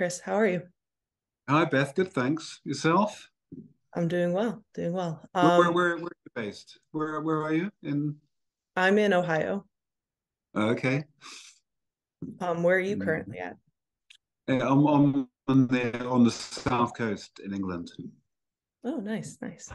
Chris. How are you? Hi, Beth. Good, thanks. Yourself? I'm doing well, doing well. Where are you based? Where are you? I'm in Ohio. Okay. Where are you Mm. currently at? I'm on the south coast in England. Oh, nice, nice.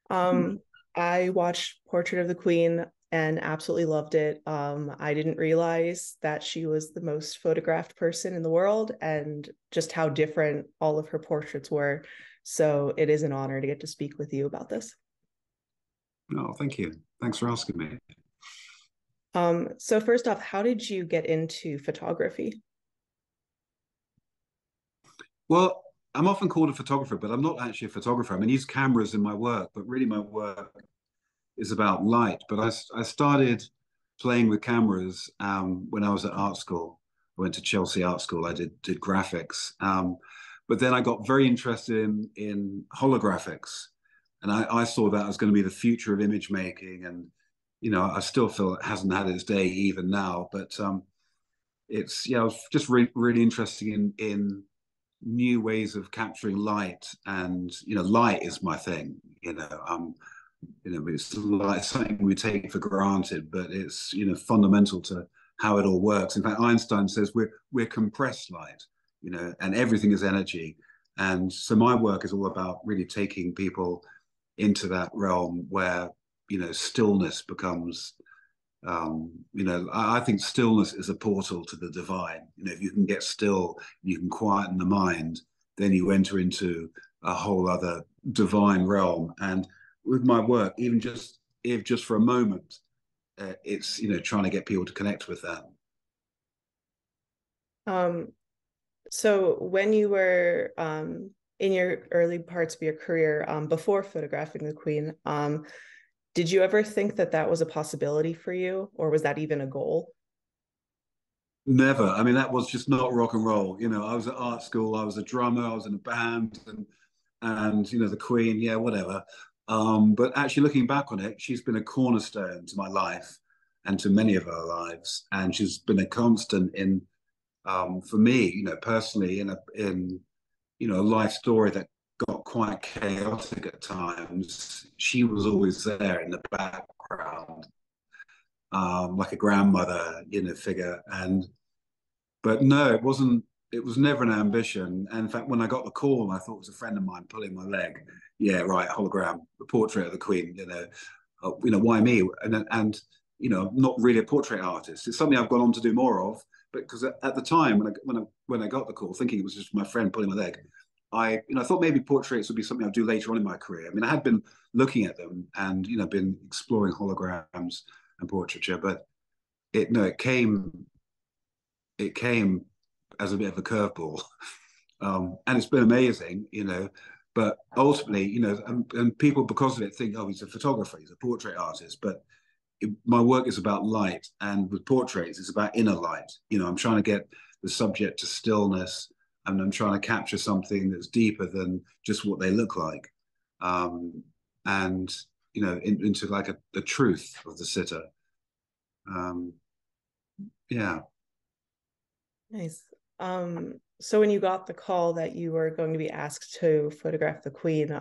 Um, I watched Portrait of the Queen and absolutely loved it. I didn't realize that she was the most photographed person in the world and just how different all of her portraits were. So it is an honor to get to speak with you about this. Oh, thank you. Thanks for asking me. So first off, how did you get into photography? Well, I'm often called a photographer, but I'm not actually a photographer. I mean, I use cameras in my work, but really my work is about light. But I started playing with cameras when I was at art school. I went to Chelsea Art School. I did graphics, but then I got very interested in holographics, and I saw that as going to be the future of image making. And I still feel it hasn't had its day even now, but it's I was just really interested in new ways of capturing light, and light is my thing. It's like something we take for granted, but it's fundamental to how it all works. In fact, Einstein says we're compressed light, and everything is energy. And so my work is all about really taking people into that realm where stillness becomes. I think stillness is a portal to the divine. If you can get still, you can quieten the mind, then you enter into a whole other divine realm. And with my work, even just if just for a moment, it's trying to get people to connect with that. Um, So when you were in your early parts of your career, before photographing the Queen, did you ever think that that was a possibility for you, or was that even a goal? Never. I mean, that was just not rock and roll. I was at art school. I was a drummer. I was in a band, and the Queen. Yeah, whatever. But actually, looking back on it, she's been a cornerstone to my life and to many of our lives, and she's been a constant in for me, personally, in a life story that got quite chaotic at times. She was always there in the background, like a grandmother, figure. And but no, it wasn't. It was never an ambition. And in fact, when I got the call, I thought it was a friend of mine pulling my leg. Yeah, right, hologram, the portrait of the Queen. Why me? And I'm not really a portrait artist. It's something I've gone on to do more of. But because at the time when I got the call, thinking it was just my friend pulling my leg, I thought maybe portraits would be something I'd do later on in my career. I mean, I had been looking at them and been exploring holograms and portraiture, but it no, it came as a bit of a curveball. And it's been amazing, but ultimately, and people because of it think, oh, he's a photographer, he's a portrait artist, but my work is about light, and with portraits, it's about inner light. I'm trying to get the subject to stillness, and I'm trying to capture something that's deeper than just what they look like, and into like the truth of the sitter. Um, yeah. Nice. So when you got the call that you were going to be asked to photograph the Queen,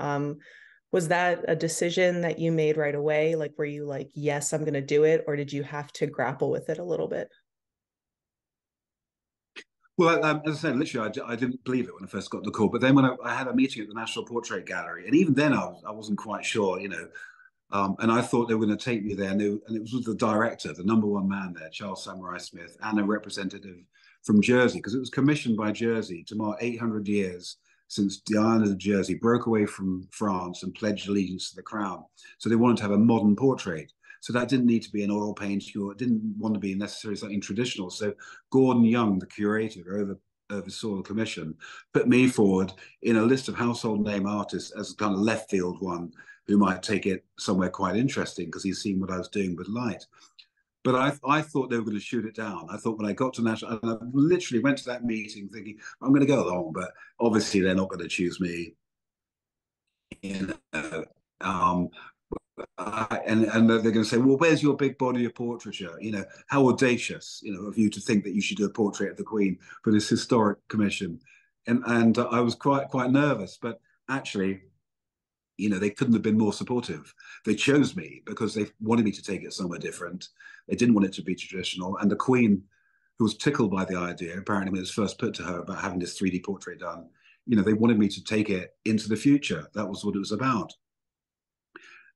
was that a decision that you made right away? Like, were you like, yes, I'm going to do it, or did you have to grapple with it a little bit? Well, as I said, literally, I didn't believe it when I first got the call. But then when I had a meeting at the National Portrait Gallery, and even then I wasn't quite sure, and I thought they were going to take me there, and it was with the director, the number one man there, Charles Samurai Smith, and a representative from Jersey, because it was commissioned by Jersey to mark 800 years since the island of Jersey broke away from France and pledged allegiance to the crown. So they wanted to have a modern portrait. So that didn't need to be an oil painting, or it didn't want to be necessarily something traditional. So Gordon Young, the curator, oversaw the commission, put me forward in a list of household name artists as a kind of left field one who might take it somewhere quite interesting because he's seen what I was doing with light. But I thought they were going to shoot it down. I thought when I got to National, and I literally went to that meeting thinking, I'm going to go along, but obviously they're not going to choose me. You know, and and they're going to say, well, where's your big body of portraiture? How audacious, of you to think that you should do a portrait of the Queen for this historic commission. And I was quite nervous, but actually, they couldn't have been more supportive. They chose me because they wanted me to take it somewhere different. They didn't want it to be traditional. And the Queen, who was tickled by the idea, apparently when it was first put to her about having this 3D portrait done, they wanted me to take it into the future. That was what it was about.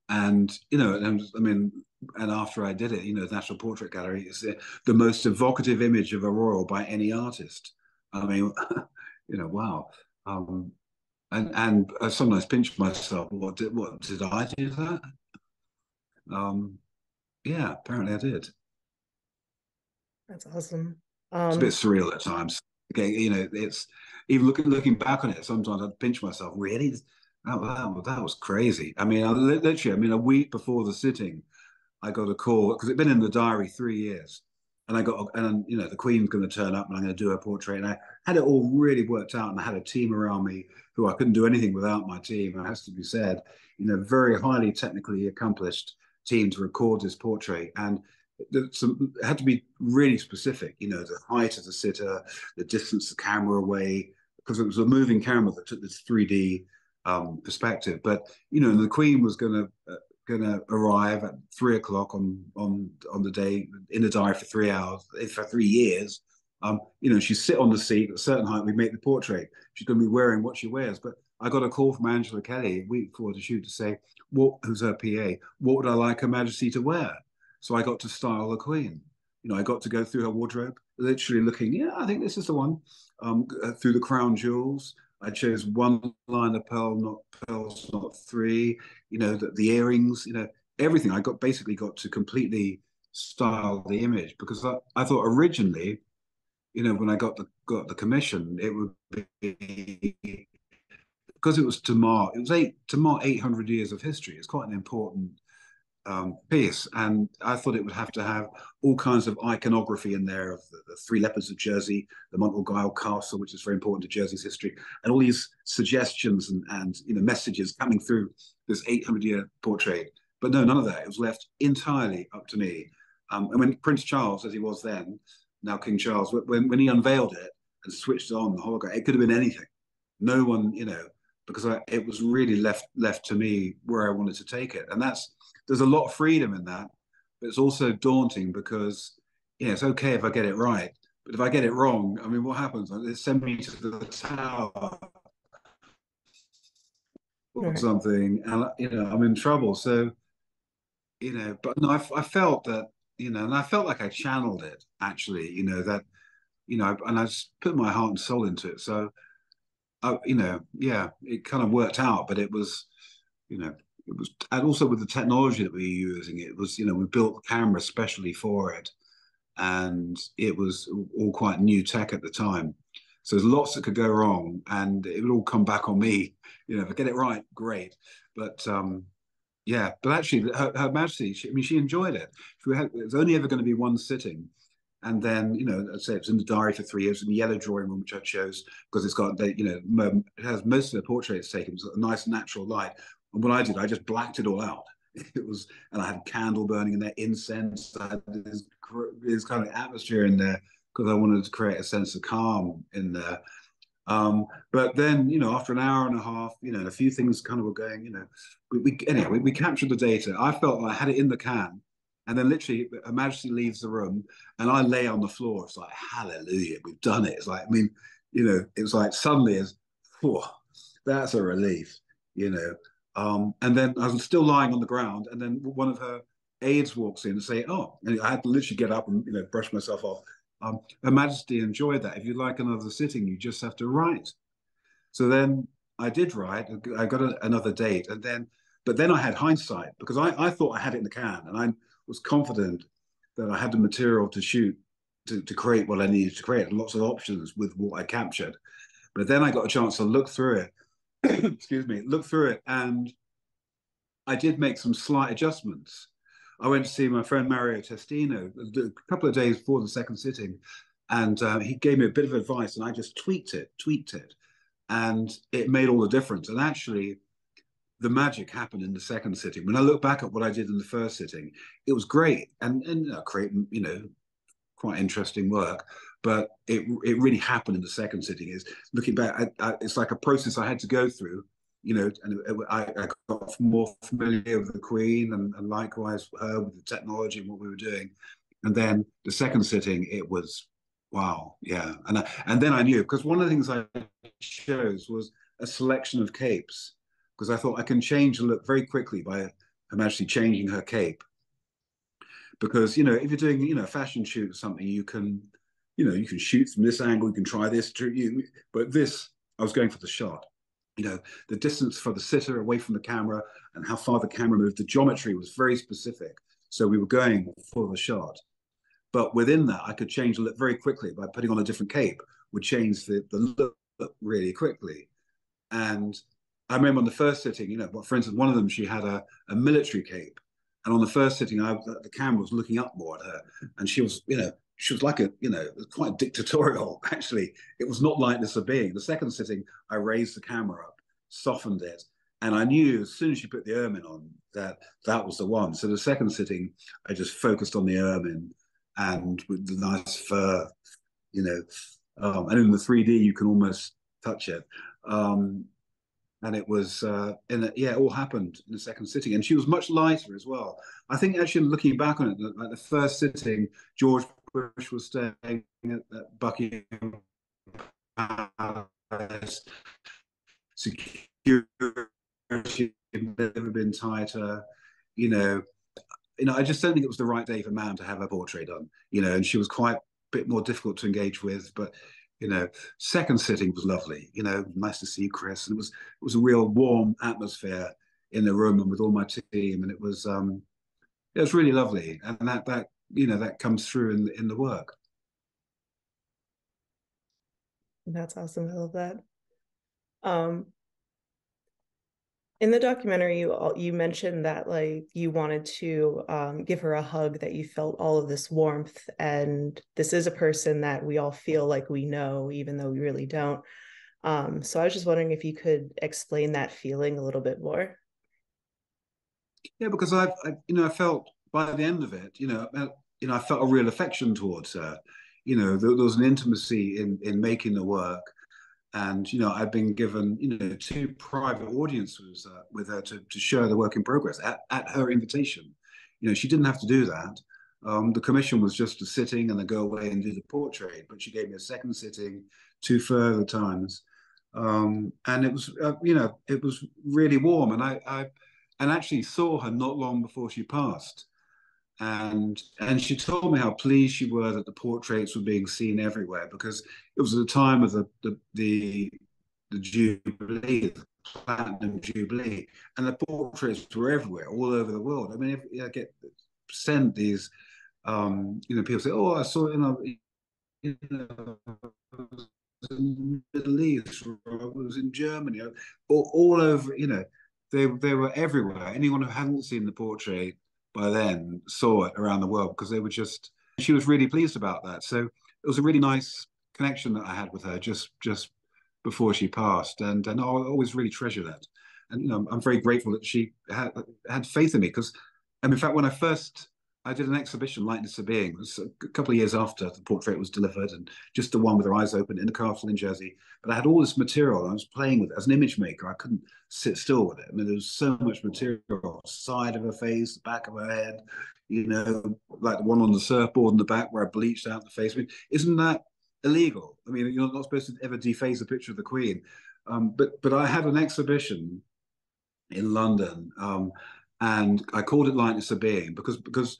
And, and after I did it, the National Portrait Gallery is the most evocative image of a royal by any artist. I mean, wow. And I sometimes pinch myself. What did I do that? Yeah, apparently I did. That's awesome. It's a bit surreal at times. Okay, it's even looking back on it. Sometimes I pinch myself. Really, that was crazy. I mean, literally, a week before the sitting, I got a call because it'd been in the diary 3 years, and the Queen's going to turn up, and I'm going to do her portrait, and I had it all really worked out, and I had a team around me who I couldn't do anything without my team. It has to be said, very highly technically accomplished team to record this portrait, and it had to be really specific. The height of the sitter, the distance the camera away, because it was a moving camera that took this 3D perspective. But the Queen was going to arrive at 3 o'clock on the day in the diary for 3 hours for 3 years. She'd sit on the seat at a certain height. We make the portrait. She's going to be wearing what she wears. But I got a call from Angela Kelly a week before the shoot to say, who's her PA? What would I like Her Majesty to wear? So I got to style the Queen. I got to go through her wardrobe, literally looking. Yeah, I think this is the one. Through the crown jewels, I chose one line of pearls, not three. The earrings. Everything. I basically got to completely style the image because I thought originally, when I got the commission, it would be because it was to mark 800 years of history. It's quite an important piece, and I thought it would have to have all kinds of iconography in there of the Three Leopards of Jersey, the Montgyle Castle, which is very important to Jersey's history, and all these suggestions and messages coming through this 800-year portrait. But no, none of that. It was left entirely up to me. And when Prince Charles, as he was then, now King Charles, when he unveiled it and switched on the hologram, it could have been anything. No one, because it was really left to me where I wanted to take it, and there's a lot of freedom in that, but it's also daunting because it's okay if I get it right, but if I get it wrong, I mean, what happens? They send me to the tower or Right. something, and I'm in trouble. So but no, I felt that and I felt like I channeled it actually. That and I just put my heart and soul into it. So yeah, it kind of worked out, but it was it was, and also with the technology that we were using, it was, we built the camera especially for it, and it was all quite new tech at the time. So there's lots that could go wrong, and it would all come back on me. If I get it right, great. But yeah, but actually, Her Majesty, she enjoyed it. It was only ever going to be one sitting. And then, I'd say it was in the diary for 3 years in the yellow drawing room, which I chose because it's got, it has most of the portraits taken. It's got a nice natural light. And what I did, I just blacked it all out. And I had candle burning in there, incense. I had this kind of atmosphere in there because I wanted to create a sense of calm in there. But then, after an hour and a half, and a few things kind of were going, anyway, we captured the data. I felt like I had it in the can. And then literally, Her Majesty leaves the room, and I lay on the floor. It's like, hallelujah, we've done it. It's like, it was like suddenly, that's a relief, And then I was still lying on the ground, and then one of her aides walks in and say, "Oh," and I had to literally get up and brush myself off. Her Majesty enjoyed that. If you'd like another sitting, you just have to write. So then I did write. I got another date, but then I had hindsight because I thought I had it in the can, and I was confident that I had the material to shoot to create what I needed to create. Lots of options with what I captured. But then I got a chance to look through it. Excuse me, look through it, and I did make some slight adjustments. I went to see my friend Mario Testino a couple of days before the second sitting, and he gave me a bit of advice, and I just tweaked it, and it made all the difference. And actually, the magic happened in the second sitting. When I look back at what I did in the first sitting, it was great and creating, quite interesting work. But it really happened in the second sitting. Is looking back, it's like a process I had to go through, and I got more familiar with the Queen and likewise her with the technology and what we were doing. And then the second sitting, it was wow, yeah. And then I knew because one of the things I chose was a selection of capes because I thought I can change the look very quickly by Her Majesty changing her cape because if you're doing a fashion shoot or something you can shoot from this angle, you can try this but this I was going for the shot, the distance for the sitter away from the camera and how far the camera moved, the geometry was very specific, so we were going for the shot, but within that I could change the look very quickly by putting on a different cape, would change the look really quickly. And I remember on the first sitting, for instance, one of them, she had a military cape. And on the first sitting, the camera was looking up more at her. And she was like quite dictatorial, actually. It was not lightness of being. The second sitting, I raised the camera up, softened it. And I knew as soon as she put the ermine on that that was the one. So the second sitting, I just focused on the ermine and with the nice fur, and in the 3D, you can almost touch it. And it was it all happened in the second sitting, and she was much lighter as well. I think actually looking back on it, like the first sitting, George Bush was staying at Buckingham Palace, security had never been tighter. I just don't think it was the right day for man to have her portrait done. And she was quite a bit more difficult to engage with, but second sitting was lovely. Nice to see Chris, and it was a real warm atmosphere in the room and with all my team, and it was really lovely, and that comes through in the work. That's awesome. I love that. Um, in the documentary, you mentioned that like you wanted to give her a hug, that you felt all of this warmth, and this is a person that we all feel like we know, even though we really don't. So I was just wondering if you could explain that feeling a little bit more. Yeah, because I felt by the end of it, I felt a real affection towards her. There was an intimacy in making the work, and I've been given two private audiences with her to show the work in progress at her invitation. She didn't have to do that. The commission was just a sitting and then go away and do the portrait, but she gave me a second sitting, two further times, and it was really warm, and I and actually saw her not long before she passed. And she told me how pleased she were that the portraits were being seen everywhere because it was at the time of the jubilee, the platinum jubilee, and the portraits were everywhere, all over the world. I mean, if I get sent these, people say, "Oh, I saw it in the Middle East, or I was in Germany, all over." They were everywhere. Anyone who hadn't seen the portrait by then saw it around the world because they were just. She was really pleased about that. So it was a really nice connection that I had with her just before she passed, and I'll always really treasure that. And I'm very grateful that she had faith in me because, and in fact, when I did an exhibition, Lightness of Being. It was a couple of years after the portrait was delivered, and just the one with her eyes open in the castle in Jersey. But I had all this material, and I was playing with it as an image maker. I couldn't sit still with it. I mean, there was so much material: side of her face, the back of her head, like the one on the surfboard in the back where I bleached out the face. I mean, isn't that illegal? I mean, you're not supposed to ever deface a picture of the Queen. But I had an exhibition in London, and I called it Lightness of Being because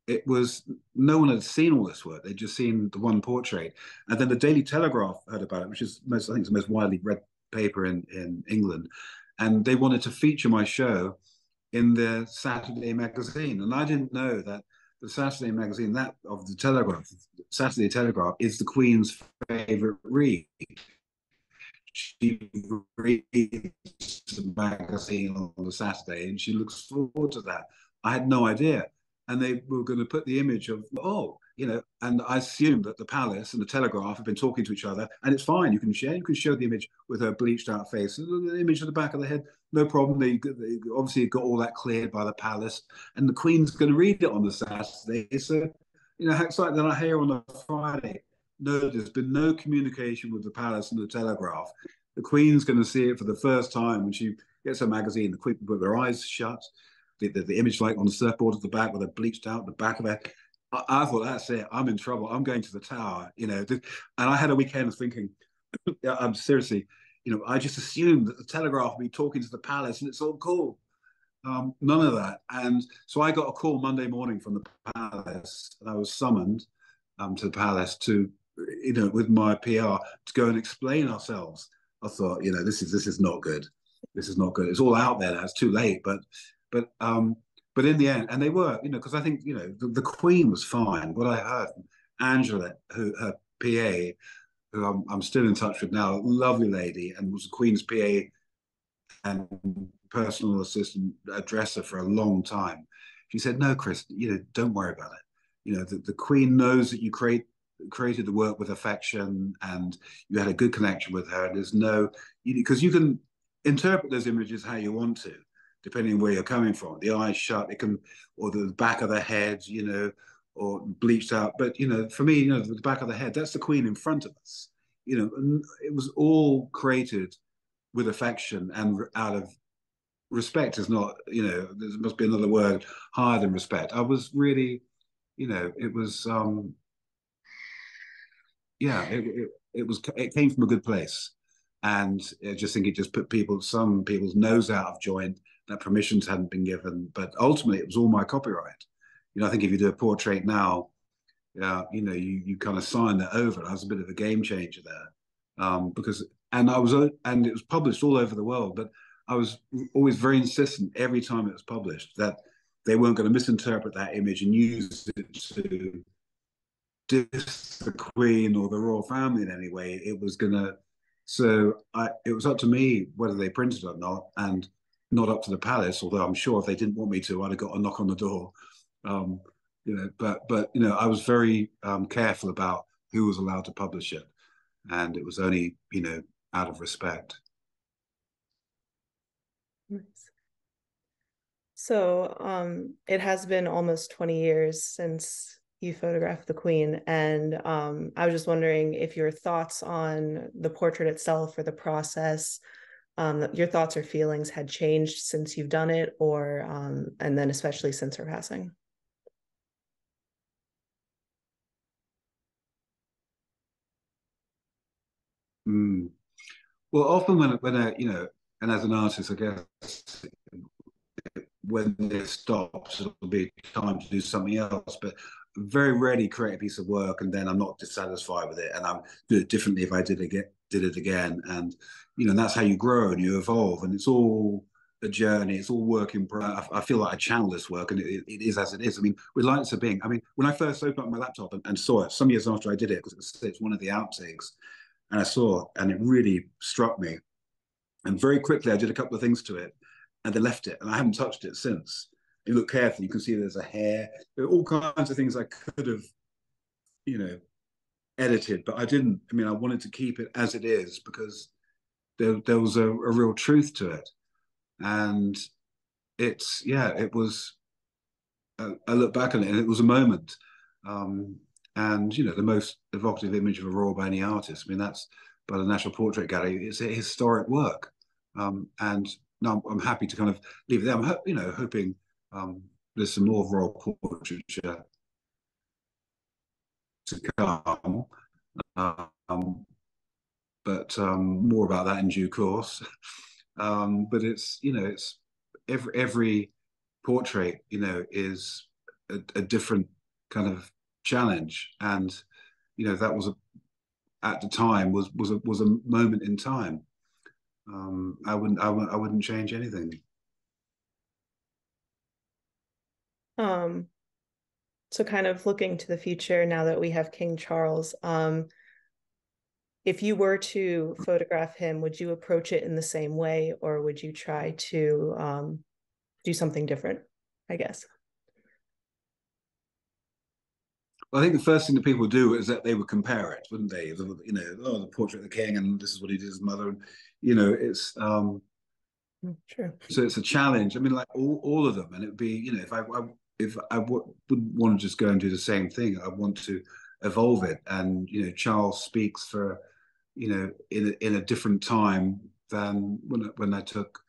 it was no one had seen all this work. They'd just seen the one portrait, and then the Daily Telegraph heard about it, which is I think it's the most widely read paper in England, and they wanted to feature my show in their Saturday magazine, and I didn't know that the Saturday magazine that of the Telegraph, Saturday Telegraph, is the Queen's favourite read. She reads the magazine on the Saturday, and she looks forward to that. I had no idea, and they were going to put the image of and I assumed that the palace and the Telegraph have been talking to each other, and it's fine. You can show the image with her bleached out face, the image of the back of the head. no problem. They obviously got all that cleared by the palace, and the Queen's going to read it on the Saturday. So, how exciting that I hear on the Friday. No, there's been no communication with the palace and the Telegraph. The Queen's going to see it for the first time when she gets her magazine. The Queen with her eyes shut, the image like on the surfboard at the back with her bleached out the back of it. I thought that's it. I'm in trouble. I'm going to the Tower. And I had a weekend thinking, I'm seriously, I just assumed that the Telegraph would be talking to the palace and it's all cool. None of that. And so I got a call Monday morning from the palace, and I was summoned to the palace to, with my PR to go and explain ourselves. I thought, this is not good. This is not good. It's all out there now. It's too late. But in the end, and they were, because I think, the Queen was fine. What I heard from Angela, her PA, who I'm still in touch with now, lovely lady, and was the Queen's PA and personal assistant, dresser for a long time. She said, "No, Chris, don't worry about it. The Queen knows that you created the work with affection, and you had a good connection with her. And there's no, because you can interpret those images how you want to, depending on where you're coming from. The eyes shut, it can, or the back of the head, or bleached out. But for me, the back of the head, that's the Queen in front of us. And it was all created with affection and out of respect. Is not, there must be another word higher than respect. I was really, it was, yeah, it came from a good place. And I just think it just put some people's nose out of joint, that permissions hadn't been given. But ultimately, it was all my copyright. I think if you do a portrait now, you kind of sign that over. That was a bit of a game changer there, because and it was published all over the world. But I was always very insistent every time it was published that they weren't going to misinterpret that image and use it to diss the Queen or the royal family in any way. It was gonna. It was up to me whether they printed it or not, and not up to the palace. Although I'm sure if they didn't want me to, I'd have got a knock on the door. Um, but I was very careful about who was allowed to publish it, and it was only out of respect. Nice. So, it has been almost 20 years since you photographed the Queen, and I was just wondering if your thoughts on the portrait itself or the process, your thoughts or feelings had changed since you've done it, or and then especially since her passing. Mm. Well, often when and as an artist, I guess when it stops, it'll be time to do something else. But very rarely create a piece of work and then I'm not dissatisfied with it, and I'll do it differently if I did it again. And and that's how you grow and you evolve, and it's all a journey. It's all work in progress. I feel like I channel this work, and it is as it is. I mean, with Lights of Being, I mean, when I first opened up my laptop and saw it some years after I did it, because it's one of the outtakes, and I saw it, and it really struck me. And very quickly, I did a couple of things to it, and they left it, and I haven't touched it since. You look carefully, you can see there's a hair. There are all kinds of things I could have, you know, edited, but I didn't. I mean, I wanted to keep it as it is because there was a real truth to it, and it was. I look back on it, and it was a moment. Um, and the most evocative image of Aurora by any artist. I mean, that's by the National Portrait Gallery. It's a historic work, and no, I'm happy to kind of leave it there. I'm hoping there's some more royal portraiture to come, um, but more about that in due course. But it's every portrait, is a different kind of challenge, and that was at the time was a moment in time. I wouldn't change anything. Um, so kind of looking to the future now that we have King Charles, if you were to photograph him, would you approach it in the same way, or would you try to do something different, I guess? Well, I think the first thing that people do is that they would compare it, wouldn't they? The portrait of the king, and this is what he did his mother, and it's True. So it's a challenge. I mean, like all of them, and it'd be, if I wouldn't want to just go and do the same thing, I want to evolve it. And Charles speaks for, in a different time than when I took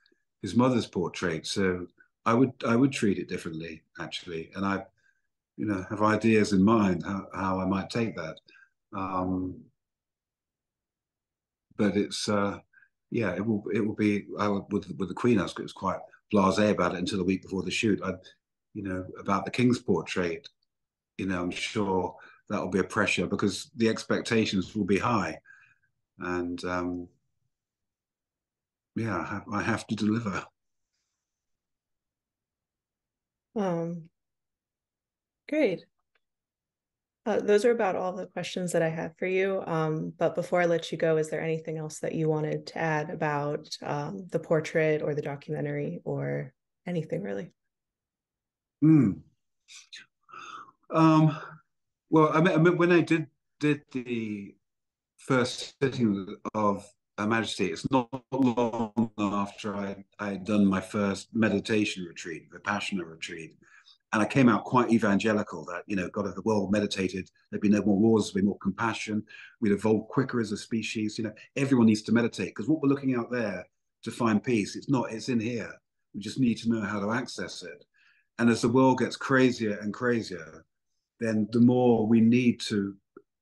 his mother's portrait. So I would treat it differently, actually, and I have ideas in mind how I might take that. Um, but it's yeah, it will be. I would, with the Queen, I was quite blasé about it until the week before the shoot. About the King's portrait. I'm sure that will be a pressure because the expectations will be high, and yeah, I have to deliver. Um, Great. Those are about all the questions that I have for you. But before I let you go, is there anything else that you wanted to add about the portrait or the documentary or anything really? Mm. Um, well, I mean, when I did the first sitting of Her Majesty, it's not long after I had done my first meditation retreat, Vipassana retreat. And I came out quite evangelical that, God, if the world meditated, there'd be no more wars, there'd be more compassion, we'd evolve quicker as a species. Everyone needs to meditate because what we're looking out there to find peace, it's in here. We just need to know how to access it. And as the world gets crazier and crazier, then the more we need to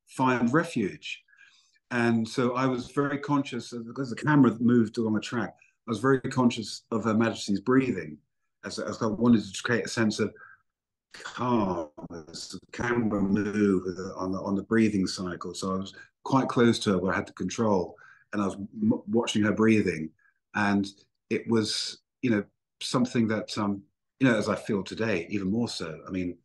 find refuge. And so I was very conscious because the camera moved along a track. I was very conscious of Her Majesty's breathing, as I wanted to create a sense of calm as the camera moved on the breathing cycle. So I was quite close to her where I had to control, and I was watching her breathing, and it was something that as I feel today, even more so. I mean,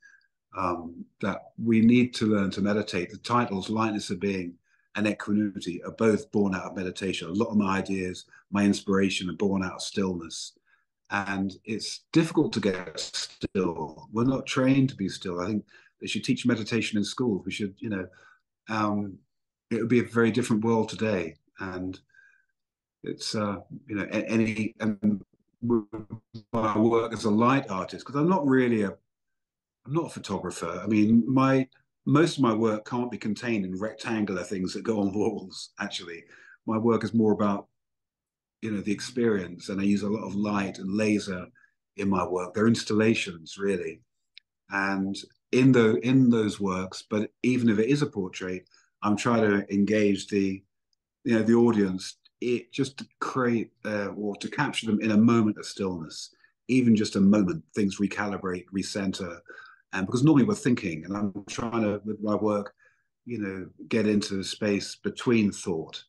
that we need to learn to meditate. The titles, Lightness of Being and Equanimity, are both born out of meditation. A lot of my ideas, my inspiration are born out of stillness. And it's difficult to get still. We're not trained to be still. I think they should teach meditation in schools. We should, it would be a very different world today. And it's, any, and my work as a light artist, because I'm not a photographer. I mean, most of my work can't be contained in rectangular things that go on walls. Actually, my work is more about the experience, and I use a lot of light and laser in my work. They're installations, really, and in those works. But even if it is a portrait, I'm trying to engage the audience, just to create or to capture them in a moment of stillness, even just a moment. Things recalibrate, recenter, and because normally we're thinking, and I'm trying to with my work, get into the space between thought,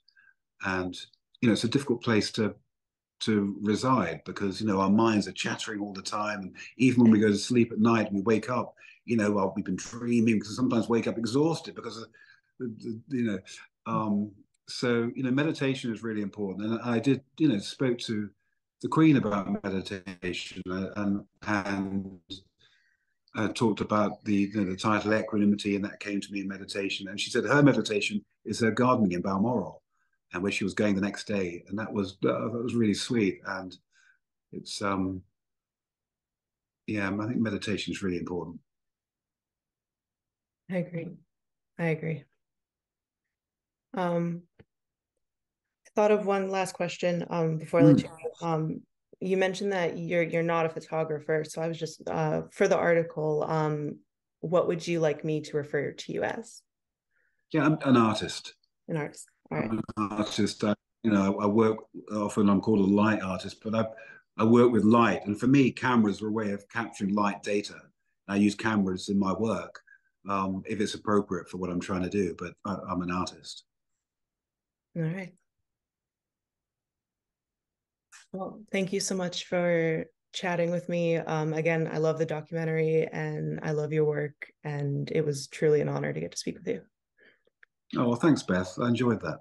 and it's a difficult place to reside because our minds are chattering all the time, and even when we go to sleep at night and we wake up, well, we've been dreaming because sometimes wake up exhausted because of um so meditation is really important. And I did spoke to the Queen about meditation, and talked about the title Equanimity, and that came to me in meditation. And she said her meditation is her gardening in Balmoral, and where she was going the next day, and that was really sweet. And it's yeah, I think meditation is really important. I agree. I agree. Um, I thought of one last question before I let you Mm. go. You mentioned that you're not a photographer, so I was just for the article, what would you like me to refer to you as? Yeah, I'm an artist. An artist. All I'm right. an artist. I work often. I'm called a light artist, but I work with light, and for me, cameras are a way of capturing light data. I use cameras in my work if it's appropriate for what I'm trying to do. But I'm an artist. All right. Well, thank you so much for chatting with me. Again, I love the documentary and I love your work, and it was truly an honor to get to speak with you. Oh, well, thanks, Beth. I enjoyed that.